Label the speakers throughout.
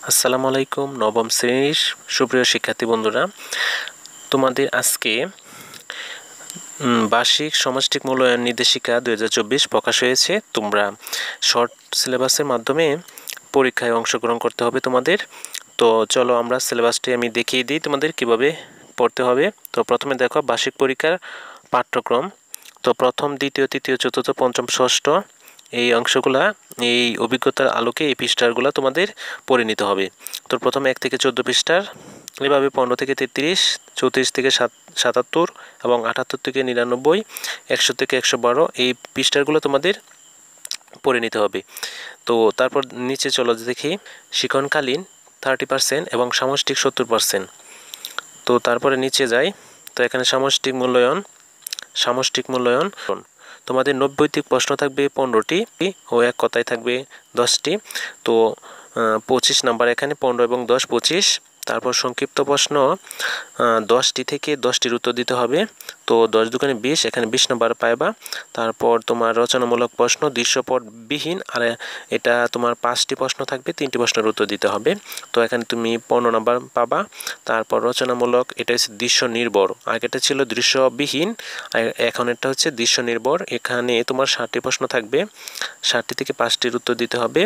Speaker 1: আসসালামু আলাইকুম। নবম শ্রেণীর সুপ্রিয় শিক্ষার্থী বন্ধুরা, তোমাদের আজকে বার্ষিক সমষ্টিক মূল্যায়ন নির্দেশিকা 2024 প্রকাশ হয়েছে। তোমরা শর্ট সিলেবাসের মাধ্যমে পরীক্ষায় অংশগ্রহণ করতে হবে তোমাদের। তো চলো আমরা সিলেবাসটি আমি দেখিয়ে দিই তোমাদের কিভাবে পড়তে হবে। তো প্রথমে দেখো বার্ষিক পরীক্ষার পাঠ্যক্রম। তো প্রথম, দ্বিতীয়, তৃতীয়, চতুর্থ, পঞ্চম, ষষ্ঠ এই অংশগুলা এই অভিজ্ঞতার আলোকে এই পৃষ্ঠাগুলো তোমাদের পড়ে নিতে হবে। তো প্রথমে 1 থেকে 14 পৃষ্ঠার, এভাবে 15 থেকে 33, 34 থেকে 77 এবং 78 থেকে 99, 100 থেকে 112 এই পৃষ্ঠাগুলো তোমাদের পড়ে নিতে হবে। তো তারপর নিচে চলো দেখি, শিক্ষণকালীন 30% এবং সামষ্টিক 70%। তো তারপরে নিচে যাই, তো এখানে সামষ্টিক মূল্যায়ন তোমাদের নৈর্ব্যক্তিক প্রশ্ন থাকবে 15টি ও এক কথায় থাকবে 10টি। তো 25 নাম্বার এখানে 15 এবং 10 25। তারপর সংক্ষিপ্ত প্রশ্ন 10টি থেকে 10টির উত্তর দিতে হবে। তো 10 দুগুণে 20, এখানে 20 নাম্বার পাইবা। তারপর তোমার রচনামূলক প্রশ্ন দৃশ্যপটবিহীন, আর এটা তোমার 5টি প্রশ্ন থাকবে, 3টি প্রশ্নের উত্তর দিতে হবে। তো এখানে তুমি 15 নাম্বার পাবা। তারপর রচনামূলক, এটা হচ্ছে দৃশ্য নির্ভর, আগেটা ছিল দৃশ্যবিহীন, এখন এটা হচ্ছে দৃশ্য নির্ভর। এখানে তোমার 60টি প্রশ্ন থাকবে, 60টি থেকে 5টির উত্তর দিতে হবে।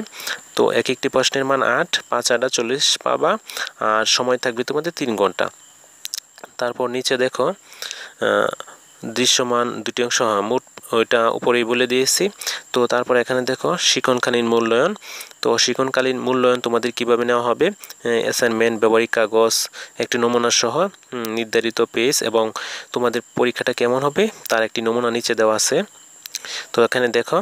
Speaker 1: তো এক একটি প্রশ্নের মান 8, 5 8 40 পাবা, আর সময় থাকবে তোমাদের 3 ঘন্টা। তারপর নিচে দেখো দৃশ্যমান দুটি অংশ, মোট ওইটা উপরেই বলে দিয়েছি। তো তারপর এখানে দেখো শিক্ষণকালীন মূল্যায়ন। তো শিক্ষণকালীন মূল্যায়ন তোমাদের কিভাবে নেওয়া হবে, অ্যাসাইনমেন্ট, ব্যবহারিক কাগজ, একটি নমুনা সহ নির্ধারিত পেজ এবং তোমাদের পরীক্ষাটা কেমন হবে তার একটি নমুনা নিচে দেওয়া আছে। তো এখানে দেখো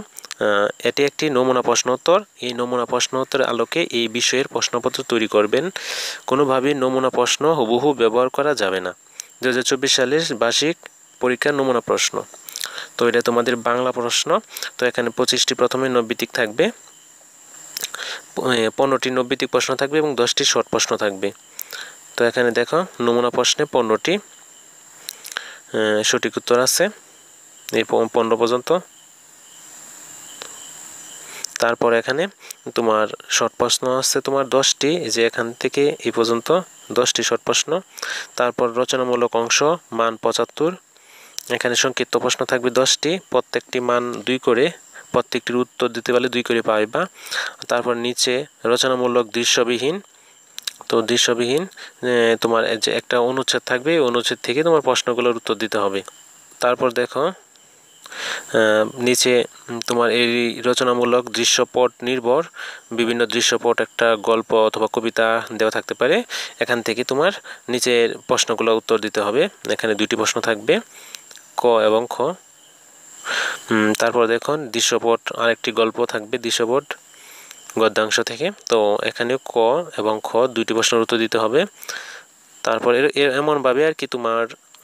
Speaker 1: এটি একটি নমুনা প্রশ্ন উত্তর। এই নমুনা প্রশ্ন উত্তরের আলোকে এই বিষয়ের প্রশ্নপত্র তৈরি করবেন। কোনোভাবেই নমুনা প্রশ্ন হুবহু ব্যবহার করা যাবে না। 2024 সালের বার্ষিক পরীক্ষার নমুনা প্রশ্ন। তো এটা তোমাদের বাংলা প্রশ্ন। তো এখানে 25টি প্রথমে নৈর্ব্যক্তিক থাকবে, 15টি নৈর্ব্যক্তিক প্রশ্ন থাকবে এবং 10টি শর্ট প্রশ্ন থাকবে। তো এখানে দেখো নমুনা প্রশ্নে 15টি সঠিক উত্তর আছে, এই 15 পর্যন্ত। তারপর এখানে তোমার শর্ট প্রশ্ন আছে তোমার 10টি, যে এখান থেকে এই পর্যন্ত 10টি শর্ট প্রশ্ন। তারপর রচনামূলক অংশ মান 75, এখানে সংক্ষিপ্ত প্রশ্ন থাকবে 10টি, প্রত্যেকটি মান 2 করে, প্রত্যেকটির উত্তর দিতে পারলে 2 করে পাইবা। তারপর নিচে রচনামূলক দৃশ্যবিহীন। তো দৃশ্যবিহীন তোমার যে একটা অনুচ্ছেদ থাকবে, অনুচ্ছেদ থেকে তোমার প্রশ্নগুলোর উত্তর দিতে হবে। তারপর দেখো নিচে তোমার এই রচনামূলক দৃশ্যপট নির্ভর, বিভিন্ন দৃশ্যপট, একটা গল্প অথবা কবিতা দেওয়া থাকতে পারে, এখান থেকে তোমার নিচের প্রশ্নগুলো উত্তর দিতে হবে। এখানে 2টি প্রশ্ন থাকবে, ক এবং খ। তারপর দেখুন দৃশ্যপট, আরেকটি গল্প থাকবে দৃশ্যপট গদ্যাংশ থেকে। তো এখানে ক এবং খ 2টি প্রশ্নের উত্তর দিতে হবে। তারপর এমনভাবে আর কি তোমার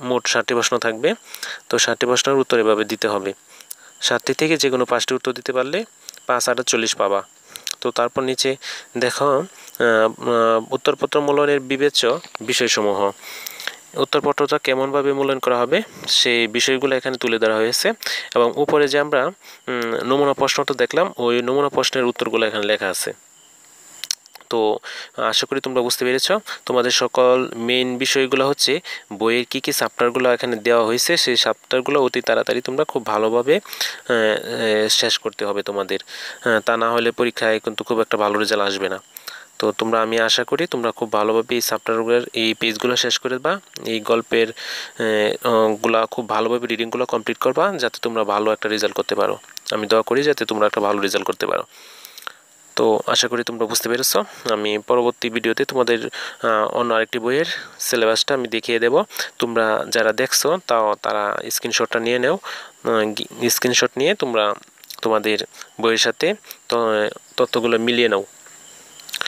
Speaker 1: মোট 60টি প্রশ্ন থাকবে। তো 60টি প্রশ্নের উত্তর এভাবে দিতে হবে। 60টি থেকে যে কোনো 5টি উত্তর দিতে পারলে 5 8 40 পাবা। তো তারপর নিচে দেখো উত্তরপত্র মূল্যায়নের বিবেচ্য বিষয়সমূহ, উত্তরপত্রটা কেমনভাবে মূল্যায়ন করা হবে সেই বিষয়গুলো এখানে তুলে ধরা হয়েছে। এবং উপরে যে আমরা নমুনা প্রশ্নটা দেখলাম, ওই নমুনা প্রশ্নের উত্তরগুলো এখানে লেখা আছে। তো আশা করি তোমরা বুঝতে পেরেছ। তোমাদের সকল মেইন বিষয়গুলো হচ্ছে বইয়ের কী কী চ্যাপ্টারগুলো এখানে দেওয়া হয়েছে, সেই চ্যাপ্টারগুলো অতি তাড়াতাড়ি তোমরা খুব ভালোভাবে শেষ করতে হবে তোমাদের। তা না হলে পরীক্ষায় কিন্তু খুব একটা ভালো রেজাল্ট আসবে না। তো আমি আশা করি তোমরা খুব ভালোভাবে এই চ্যাপ্টারগুলোর এই পেজগুলো শেষ করে দেবা, এই গল্পের গুলা খুব ভালোভাবে রিডিংগুলো কমপ্লিট করবা, যাতে তোমরা ভালো একটা রেজাল্ট করতে পারো। আমি দোয়া করি যাতে তোমরা একটা ভালো রেজাল্ট করতে পারো। তো আশা করি তোমরা বুঝতে পেরেছ। আমি পরবর্তী ভিডিওতে তোমাদের অন্য আরেকটি বইয়ের সিলেবাসটা আমি দেখিয়ে দেব। তোমরা যারা দেখছো তারা স্ক্রিনশটটা নিয়ে নাও, স্ক্রিনশট নিয়ে তোমরা তোমাদের বইয়ের সাথে তথ্যগুলো মিলিয়ে নাও।